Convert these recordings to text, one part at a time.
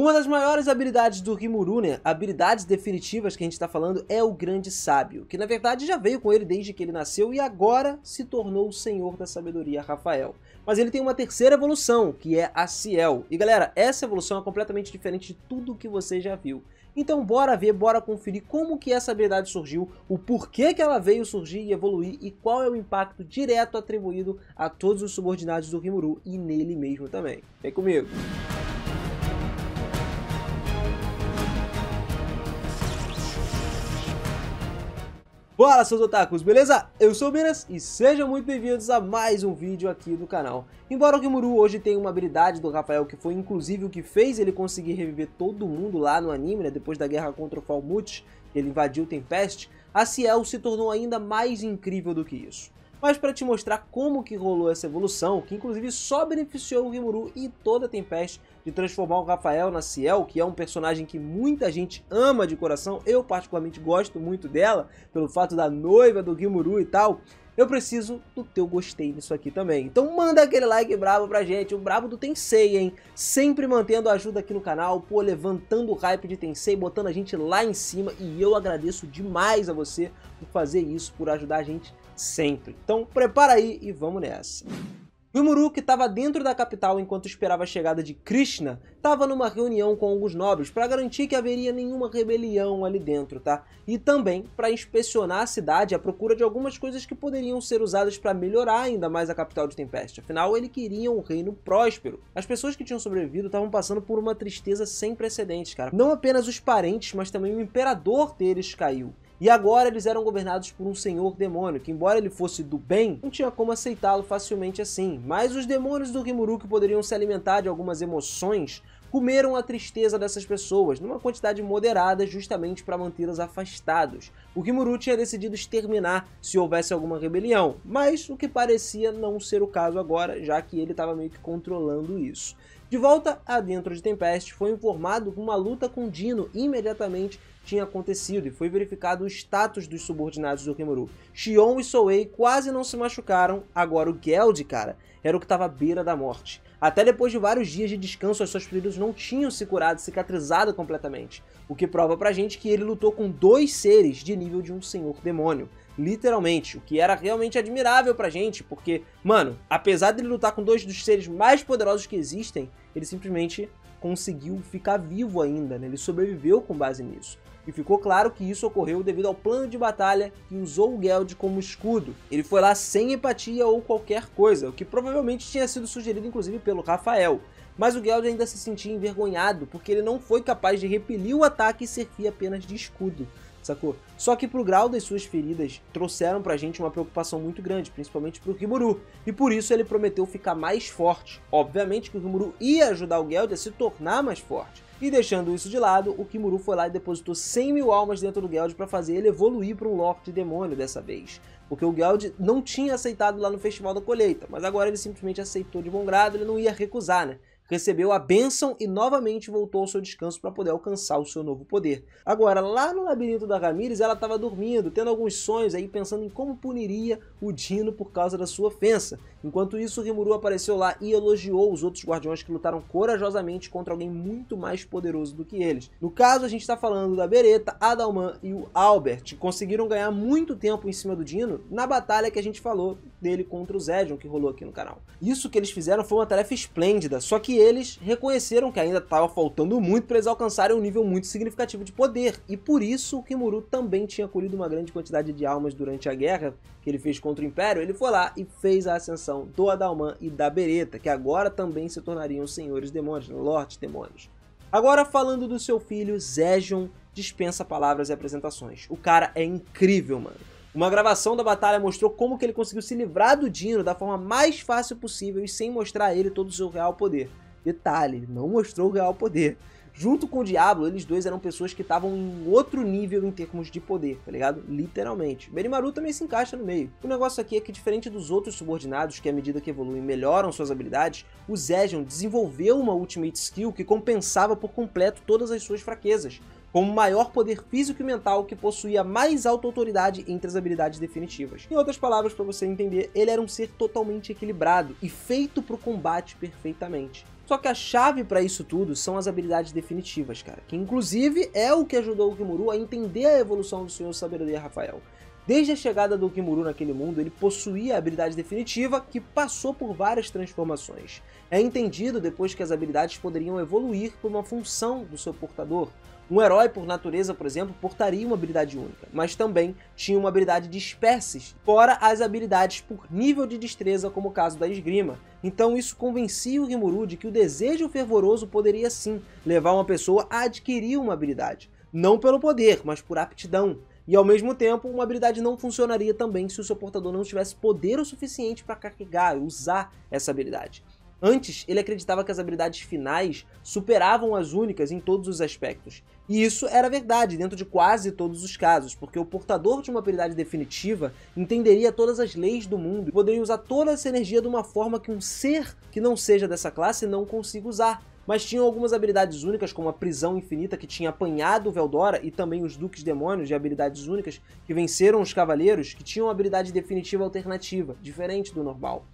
Uma das maiores habilidades do Rimuru, né, habilidades definitivas que a gente está falando, é o Grande Sábio, que na verdade já veio com ele desde que ele nasceu e agora se tornou o Senhor da Sabedoria Rafael. Mas ele tem uma terceira evolução, que é a Ciel. E galera, essa evolução é completamente diferente de tudo que você já viu. Então bora ver, bora conferir como que essa habilidade surgiu, o porquê que ela veio surgir e evoluir e qual é o impacto direto atribuído a todos os subordinados do Rimuru e nele mesmo também. Vem comigo! Fala, seus otakus, beleza? Eu sou o Minas e sejam muito bem-vindos a mais um vídeo aqui do canal. Embora o Rimuru hoje tenha uma habilidade do Rafael que foi inclusive o que fez ele conseguir reviver todo mundo lá no anime, né, depois da guerra contra o Falmouth, que ele invadiu o Tempest, a Ciel se tornou ainda mais incrível do que isso. Mas para te mostrar como que rolou essa evolução, que inclusive só beneficiou o Rimuru e toda a Tempest de transformar o Rafael na Ciel, que é um personagem que muita gente ama de coração, eu particularmente gosto muito dela, pelo fato da noiva do Rimuru e tal, eu preciso do teu gostei nisso aqui também. Então manda aquele like brabo pra gente, o brabo do Tensei, hein? Sempre mantendo a ajuda aqui no canal, pô, levantando o hype de Tensei, botando a gente lá em cima, e eu agradeço demais a você por fazer isso, por ajudar a gente sempre. Então prepara aí e vamos nessa. Rimuru, que estava dentro da capital enquanto esperava a chegada de Krishna, estava numa reunião com alguns nobres para garantir que haveria nenhuma rebelião ali dentro, tá? E também para inspecionar a cidade à procura de algumas coisas que poderiam ser usadas para melhorar ainda mais a capital de Tempest. Afinal, ele queria um reino próspero. As pessoas que tinham sobrevivido estavam passando por uma tristeza sem precedentes, cara. Não apenas os parentes, mas também o imperador deles caiu. E agora eles eram governados por um senhor demônio, que embora ele fosse do bem, não tinha como aceitá-lo facilmente assim. Mas os demônios do Rimuru, que poderiam se alimentar de algumas emoções, comeram a tristeza dessas pessoas, numa quantidade moderada, justamente para mantê-los afastados. O Rimuru tinha decidido exterminar se houvesse alguma rebelião, mas o que parecia não ser o caso agora, já que ele estava meio que controlando isso. De volta a dentro de Tempest, foi informado que uma luta com Dino imediatamente tinha acontecido e foi verificado o status dos subordinados do Rimuru. Xion e Souei quase não se machucaram, agora o Geld, cara, era o que estava à beira da morte. Até depois de vários dias de descanso, as suas feridas não tinham se curado, cicatrizado completamente, o que prova pra gente que ele lutou com dois seres de nível de um senhor demônio. Literalmente, o que era realmente admirável pra gente, porque, mano, apesar de ele lutar com dois dos seres mais poderosos que existem, ele simplesmente conseguiu ficar vivo ainda, né? Ele sobreviveu com base nisso. E ficou claro que isso ocorreu devido ao plano de batalha que usou o Geld como escudo. Ele foi lá sem empatia ou qualquer coisa, o que provavelmente tinha sido sugerido inclusive pelo Rafael. Mas o Geld ainda se sentia envergonhado, porque ele não foi capaz de repelir o ataque e servir apenas de escudo. Sacou? Só que pro grau das suas feridas, trouxeram pra gente uma preocupação muito grande, principalmente pro Rimuru, e por isso ele prometeu ficar mais forte. Obviamente que o Rimuru ia ajudar o Geld a se tornar mais forte. E deixando isso de lado, o Rimuru foi lá e depositou 100.000 almas dentro do Geld para fazer ele evoluir para um Lorde Demônio dessa vez. Porque o Geld não tinha aceitado lá no Festival da Colheita, mas agora ele simplesmente aceitou de bom grado, ele não ia recusar, né? Recebeu a bênção e novamente voltou ao seu descanso para poder alcançar o seu novo poder. Agora, lá no labirinto da Ramírez, ela estava dormindo, tendo alguns sonhos aí, pensando em como puniria o Dino por causa da sua ofensa. Enquanto isso, o Rimuru apareceu lá e elogiou os outros guardiões que lutaram corajosamente contra alguém muito mais poderoso do que eles. No caso, a gente está falando da Beretta, a Dalman e o Albert, que conseguiram ganhar muito tempo em cima do Dino na batalha que a gente falou dele contra o Zedion, que rolou aqui no canal. Isso que eles fizeram foi uma tarefa esplêndida, só que eles reconheceram que ainda estava faltando muito para eles alcançarem um nível muito significativo de poder, e por isso o Rimuru também tinha colhido uma grande quantidade de almas durante a guerra que ele fez contra o Império. Ele foi lá e fez a ascensão do Adalman e da Beretta, que agora também se tornariam senhores demônios, lordes demônios. Agora falando do seu filho, Zedion dispensa palavras e apresentações. O cara é incrível, mano. Uma gravação da batalha mostrou como que ele conseguiu se livrar do Dino da forma mais fácil possível e sem mostrar a ele todo o seu real poder. Detalhe, ele não mostrou o real poder. Junto com o Diablo, eles dois eram pessoas que estavam em outro nível em termos de poder, tá ligado? Literalmente. Benimaru também se encaixa no meio. O negócio aqui é que, diferente dos outros subordinados, que à medida que evoluem melhoram suas habilidades, o Zedion desenvolveu uma Ultimate Skill que compensava por completo todas as suas fraquezas, como maior poder físico e mental que possuía mais alta autoridade entre as habilidades definitivas. Em outras palavras, para você entender, ele era um ser totalmente equilibrado e feito para o combate perfeitamente. Só que a chave para isso tudo são as habilidades definitivas, cara, que inclusive é o que ajudou o Rimuru a entender a evolução do Senhor Sabedoria Rafael. Desde a chegada do Rimuru naquele mundo, ele possuía a habilidade definitiva que passou por várias transformações. É entendido depois que as habilidades poderiam evoluir por uma função do seu portador. Um herói, por natureza, por exemplo, portaria uma habilidade única, mas também tinha uma habilidade de espécies, fora as habilidades por nível de destreza, como o caso da esgrima. Então isso convencia o Rimuru de que o desejo fervoroso poderia sim levar uma pessoa a adquirir uma habilidade. Não pelo poder, mas por aptidão. E ao mesmo tempo, uma habilidade não funcionaria também se o seu portador não tivesse poder o suficiente para carregar e usar essa habilidade. Antes, ele acreditava que as habilidades finais superavam as únicas em todos os aspectos. E isso era verdade dentro de quase todos os casos, porque o portador de uma habilidade definitiva entenderia todas as leis do mundo e poderia usar toda essa energia de uma forma que um ser que não seja dessa classe não consiga usar. Mas tinham algumas habilidades únicas, como a prisão infinita que tinha apanhado o Veldora e também os Duques Demônios de habilidades únicas que venceram os Cavaleiros, que tinham uma habilidade definitiva alternativa, diferente do normal.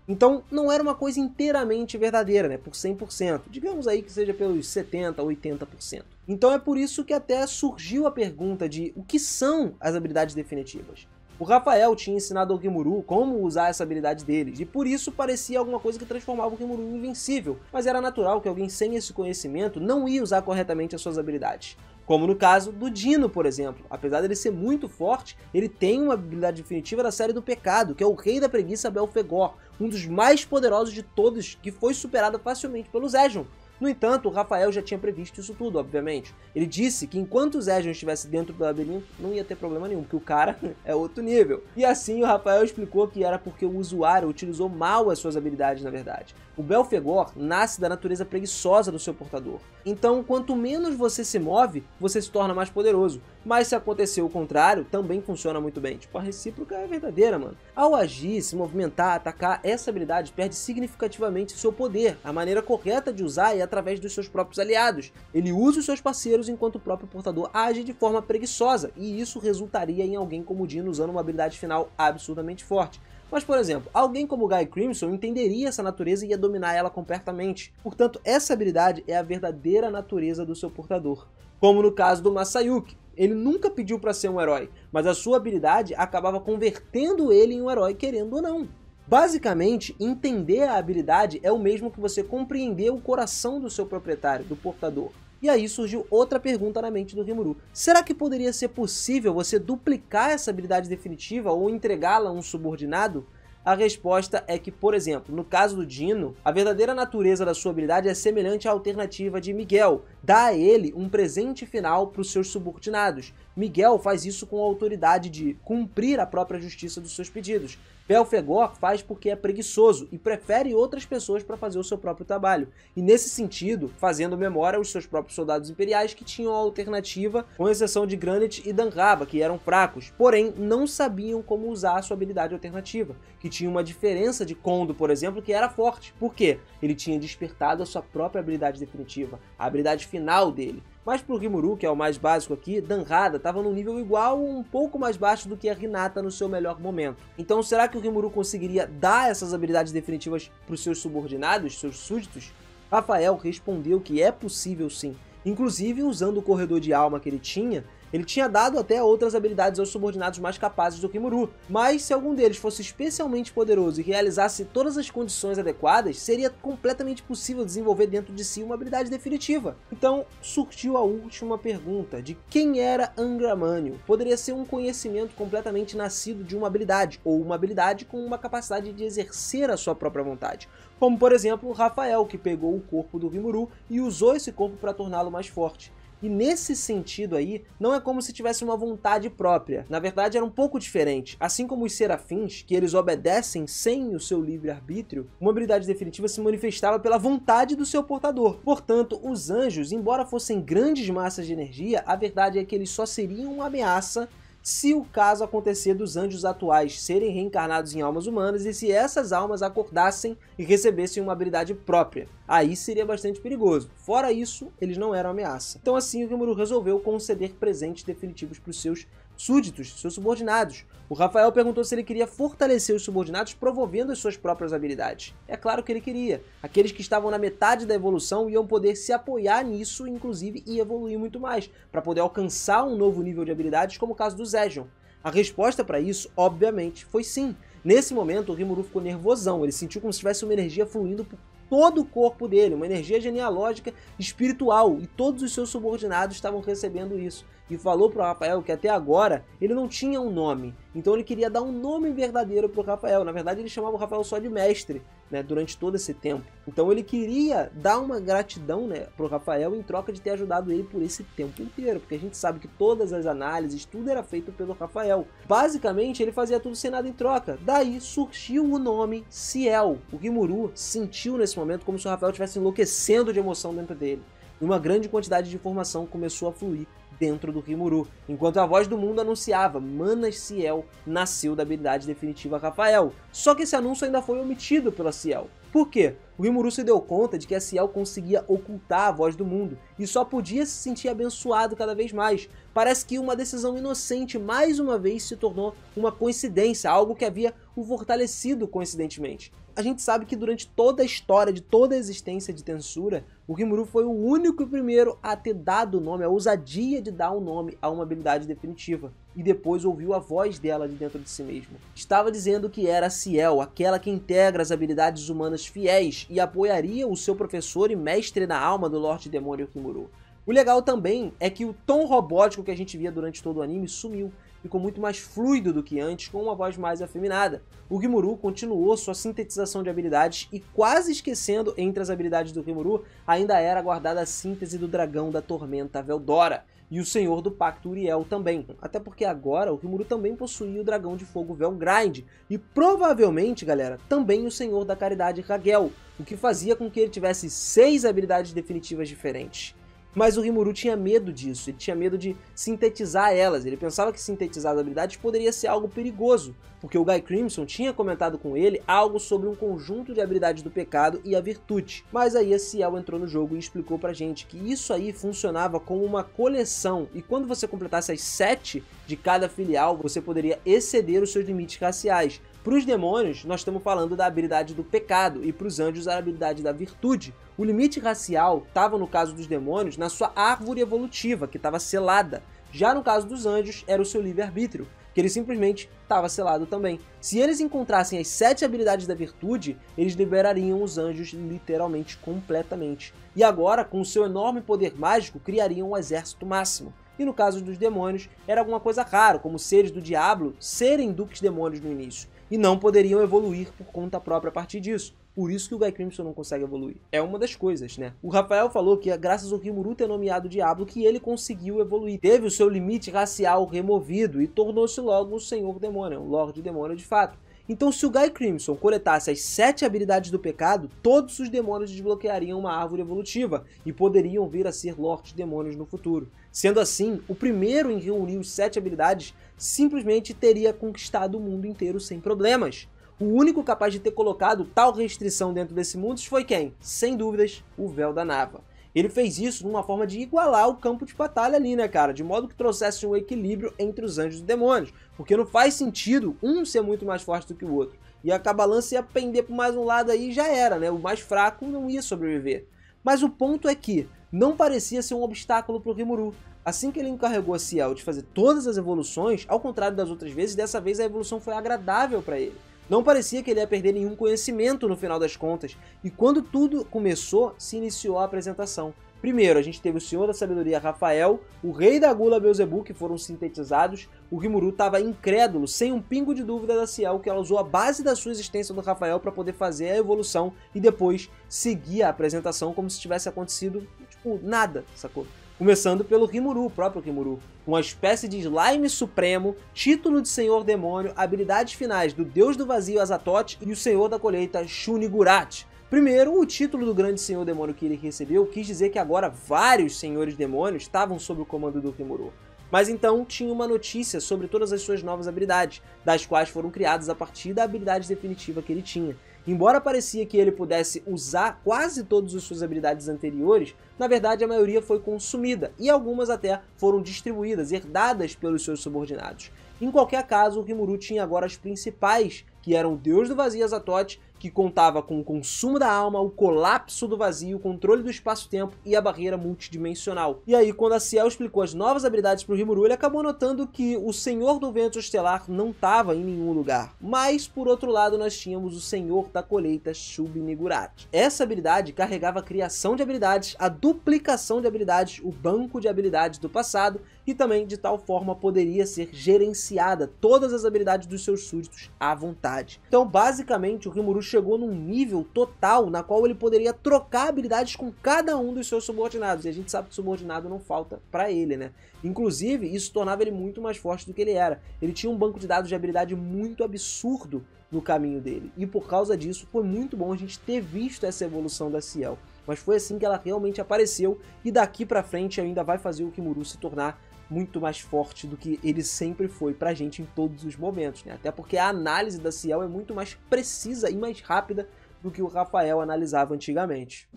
Então não era uma coisa inteiramente verdadeira, né, por 100%, digamos aí que seja pelos 70% ou 80%. Então é por isso que até surgiu a pergunta de o que são as habilidades definitivas. O Rafael tinha ensinado ao Rimuru como usar essa habilidade deles, e por isso parecia alguma coisa que transformava o Rimuru em invencível, mas era natural que alguém sem esse conhecimento não ia usar corretamente as suas habilidades. Como no caso do Dino, por exemplo. Apesar dele ser muito forte, ele tem uma habilidade definitiva da série do Pecado, que é o Rei da Preguiça Belphegor, um dos mais poderosos de todos, que foi superado facilmente pelo Zedjon. No entanto, o Rafael já tinha previsto isso tudo, obviamente. Ele disse que enquanto o Zedjon estivesse dentro do labirinto, não ia ter problema nenhum, porque o cara é outro nível. E assim o Rafael explicou que era porque o usuário utilizou mal as suas habilidades, na verdade. O Belphegor nasce da natureza preguiçosa do seu portador. Então, quanto menos você se move, você se torna mais poderoso. Mas se acontecer o contrário, também funciona muito bem. Tipo, a recíproca é verdadeira, mano. Ao agir, se movimentar, atacar, essa habilidade perde significativamente seu poder. A maneira correta de usar é através dos seus próprios aliados. Ele usa os seus parceiros enquanto o próprio portador age de forma preguiçosa. E isso resultaria em alguém como o Dino usando uma habilidade final absurdamente forte. Mas, por exemplo, alguém como Guy Crimson entenderia essa natureza e ia dominar ela completamente. Portanto, essa habilidade é a verdadeira natureza do seu portador. Como no caso do Masayuki. Ele nunca pediu para ser um herói, mas a sua habilidade acabava convertendo ele em um herói, querendo ou não. Basicamente, entender a habilidade é o mesmo que você compreender o coração do seu proprietário, do portador. E aí surgiu outra pergunta na mente do Rimuru. Será que poderia ser possível você duplicar essa habilidade definitiva ou entregá-la a um subordinado? A resposta é que, por exemplo, no caso do Dino, a verdadeira natureza da sua habilidade é semelhante à alternativa de Miguel. Dá a ele um presente final para os seus subordinados. Miguel faz isso com a autoridade de cumprir a própria justiça dos seus pedidos. Belphegor faz porque é preguiçoso e prefere outras pessoas para fazer o seu próprio trabalho. E nesse sentido, fazendo memória aos seus próprios soldados imperiais que tinham a alternativa, com exceção de Granite e Danraba, que eram fracos, porém não sabiam como usar a sua habilidade alternativa, que tinha uma diferença de Kondo, por exemplo, que era forte. Por quê? Ele tinha despertado a sua própria habilidade definitiva, a habilidade final dele. Mas pro Rimuru, que é o mais básico aqui, Danrada estava num nível igual ou um pouco mais baixo do que a Hinata no seu melhor momento. Então será que o Rimuru conseguiria dar essas habilidades definitivas para os seus subordinados, seus súditos? Rafael respondeu que é possível sim. Inclusive, usando o corredor de alma que ele tinha dado até outras habilidades aos subordinados mais capazes do Rimuru. Mas se algum deles fosse especialmente poderoso e realizasse todas as condições adequadas, seria completamente possível desenvolver dentro de si uma habilidade definitiva. Então surgiu a última pergunta, de quem era Angramânio? Poderia ser um conhecimento completamente nascido de uma habilidade, ou uma habilidade com uma capacidade de exercer a sua própria vontade. Como por exemplo o Rafael, que pegou o corpo do Rimuru e usou esse corpo para torná-lo mais forte. E nesse sentido aí, não é como se tivesse uma vontade própria. Na verdade, era um pouco diferente. Assim como os serafins, que eles obedecem sem o seu livre-arbítrio, uma habilidade definitiva se manifestava pela vontade do seu portador. Portanto, os anjos, embora fossem grandes massas de energia, a verdade é que eles só seriam uma ameaça se o caso acontecer dos anjos atuais serem reencarnados em almas humanas e se essas almas acordassem e recebessem uma habilidade própria. Aí seria bastante perigoso. Fora isso, eles não eram ameaça. Então assim, o Rimuru resolveu conceder presentes definitivos para os seus súditos, seus subordinados. O Rafael perguntou se ele queria fortalecer os subordinados promovendo as suas próprias habilidades. É claro que ele queria. Aqueles que estavam na metade da evolução iam poder se apoiar nisso, inclusive, e evoluir muito mais, para poder alcançar um novo nível de habilidades, como o caso do Zedjon. A resposta para isso, obviamente, foi sim. Nesse momento, o Rimuru ficou nervosão, ele sentiu como se tivesse uma energia fluindo por todo o corpo dele, uma energia genealógica espiritual, e todos os seus subordinados estavam recebendo isso. E falou para o Rafael que até agora ele não tinha um nome, então ele queria dar um nome verdadeiro para o Rafael. Na verdade, ele chamava o Rafael só de mestre, né, durante todo esse tempo. Então ele queria dar uma gratidão, né, para o Rafael em troca de ter ajudado ele por esse tempo inteiro, porque a gente sabe que todas as análises, tudo era feito pelo Rafael. Basicamente, ele fazia tudo sem nada em troca. Daí surgiu o nome Ciel. O Rimuru sentiu nesse momento como se o Rafael estivesse enlouquecendo de emoção dentro dele. E uma grande quantidade de informação começou a fluir dentro do Rimuru, enquanto a voz do mundo anunciava: Manas Ciel nasceu da habilidade definitiva Rafael. Só que esse anúncio ainda foi omitido pela Ciel. Por quê? O Rimuru se deu conta de que a Ciel conseguia ocultar a voz do mundo e só podia se sentir abençoado cada vez mais. Parece que uma decisão inocente mais uma vez se tornou uma coincidência, algo que havia o fortalecido coincidentemente. A gente sabe que durante toda a história de toda a existência de Tensura, o Rimuru foi o único e primeiro a ter dado o nome, a ousadia de dar um nome a uma habilidade definitiva. E depois ouviu a voz dela de dentro de si mesmo. Estava dizendo que era Ciel, aquela que integra as habilidades humanas fiéis e apoiaria o seu professor e mestre na alma do Lorde Demônio Rimuru. O legal também é que o tom robótico que a gente via durante todo o anime sumiu. Ficou muito mais fluido do que antes, com uma voz mais afeminada. O Rimuru continuou sua sintetização de habilidades e, quase esquecendo entre as habilidades do Rimuru, ainda era guardada a síntese do dragão da tormenta Veldora e o Senhor do Pacto Uriel também. Até porque agora o Rimuru também possuía o dragão de fogo Velgrind e provavelmente, galera, também o Senhor da Caridade Ragel, o que fazia com que ele tivesse 6 habilidades definitivas diferentes. Mas o Rimuru tinha medo disso, ele tinha medo de sintetizar elas, ele pensava que sintetizar as habilidades poderia ser algo perigoso, porque o Guy Crimson tinha comentado com ele algo sobre um conjunto de habilidades do pecado e a virtude. Mas aí a Ciel entrou no jogo e explicou pra gente que isso aí funcionava como uma coleção, e quando você completasse as 7 de cada filial, você poderia exceder os seus limites raciais. Para os demônios, nós estamos falando da habilidade do pecado, e para os anjos, a habilidade da virtude. O limite racial estava, no caso dos demônios, na sua árvore evolutiva, que estava selada. Já no caso dos anjos, era o seu livre-arbítrio, que ele simplesmente estava selado também. Se eles encontrassem as 7 habilidades da virtude, eles liberariam os anjos literalmente completamente. E agora, com o seu enorme poder mágico, criariam um exército máximo. E no caso dos demônios, era alguma coisa rara, como seres do diabo serem duques demônios no início, e não poderiam evoluir por conta própria a partir disso. Por isso que o Guy Crimson não consegue evoluir. É uma das coisas, né? O Rafael falou que é graças ao Rimuru ter nomeado o Diablo que ele conseguiu evoluir. Teve o seu limite racial removido e tornou-se logo o Senhor Demônio, o Lorde Demônio de fato. Então, se o Guy Crimson coletasse as 7 habilidades do pecado, todos os demônios desbloqueariam uma árvore evolutiva e poderiam vir a ser Lordes Demônios no futuro. Sendo assim, o primeiro em reunir os 7 habilidades simplesmente teria conquistado o mundo inteiro sem problemas. O único capaz de ter colocado tal restrição dentro desse mundo foi quem? Sem dúvidas, o Véu da Nava. Ele fez isso numa forma de igualar o campo de batalha ali, né, cara? De modo que trouxesse um equilíbrio entre os anjos e demônios. Porque não faz sentido um ser muito mais forte do que o outro. E a balança ia pender por mais um lado aí e já era, né? O mais fraco não ia sobreviver. Mas o ponto é que não parecia ser um obstáculo para o Rimuru. Assim que ele encarregou a Ciel de fazer todas as evoluções, ao contrário das outras vezes, dessa vez a evolução foi agradável para ele. Não parecia que ele ia perder nenhum conhecimento no final das contas, e quando tudo começou, se iniciou a apresentação. Primeiro, a gente teve o Senhor da Sabedoria Rafael, o Rei da Gula Beelzebub, que foram sintetizados. O Rimuru estava incrédulo, sem um pingo de dúvida da Ciel, que ela usou a base da sua existência do Rafael para poder fazer a evolução e depois seguir a apresentação como se tivesse acontecido, tipo, nada, sacou? Começando pelo Rimuru, o próprio Rimuru, uma espécie de slime supremo, título de Senhor Demônio, habilidades finais do Deus do Vazio Azatoth e o Senhor da Colheita Shunigurat. Primeiro, o título do grande Senhor Demônio que ele recebeu quis dizer que agora vários Senhores Demônios estavam sob o comando do Rimuru. Mas então tinha uma notícia sobre todas as suas novas habilidades, das quais foram criadas a partir da habilidade definitiva que ele tinha. Embora parecia que ele pudesse usar quase todas as suas habilidades anteriores, na verdade a maioria foi consumida e algumas até foram distribuídas, herdadas pelos seus subordinados. Em qualquer caso, o Rimuru tinha agora as principais, que eram o Deus do Vazio Azatoth, que contava com o consumo da alma, o colapso do vazio, o controle do espaço-tempo e a barreira multidimensional. E aí, quando a Ciel explicou as novas habilidades para o Rimuru, ele acabou notando que o Senhor do Vento Estelar não estava em nenhum lugar. Mas, por outro lado, nós tínhamos o Senhor da Colheita, Shub-Niggurath. Essa habilidade carregava a criação de habilidades, a duplicação de habilidades, o banco de habilidades do passado e também, de tal forma, poderia ser gerenciada todas as habilidades dos seus súditos à vontade. Então, basicamente, o Rimuru chegou num nível total na qual ele poderia trocar habilidades com cada um dos seus subordinados, e a gente sabe que subordinado não falta pra ele, né? Inclusive, isso tornava ele muito mais forte do que ele era. Ele tinha um banco de dados de habilidade muito absurdo no caminho dele, e por causa disso foi muito bom a gente ter visto essa evolução da Ciel. Mas foi assim que ela realmente apareceu, e daqui pra frente ainda vai fazer o Rimuru se tornar muito mais forte do que ele sempre foi pra gente em todos os momentos, né? Até porque a análise da Ciel é muito mais precisa e mais rápida do que o Rafael analisava antigamente.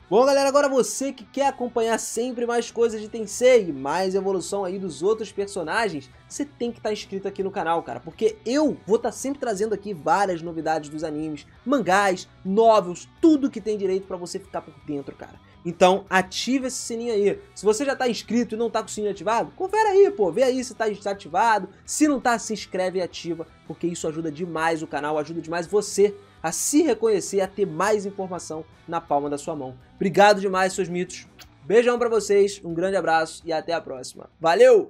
Bom, galera, agora você que quer acompanhar sempre mais coisas de Tensei, mais evolução aí dos outros personagens, você tem que estar inscrito aqui no canal, cara, porque eu vou estar sempre trazendo aqui várias novidades dos animes, mangás, novels, tudo que tem direito pra você ficar por dentro, cara. Então, ativa esse sininho aí. Se você já tá inscrito e não tá com o sininho ativado, confere aí, pô, vê aí se tá ativado. Se não tá, se inscreve e ativa, porque isso ajuda demais o canal, ajuda demais você a se reconhecer, a ter mais informação na palma da sua mão. Obrigado demais, seus mitos. Beijão pra vocês, um grande abraço e até a próxima. Valeu!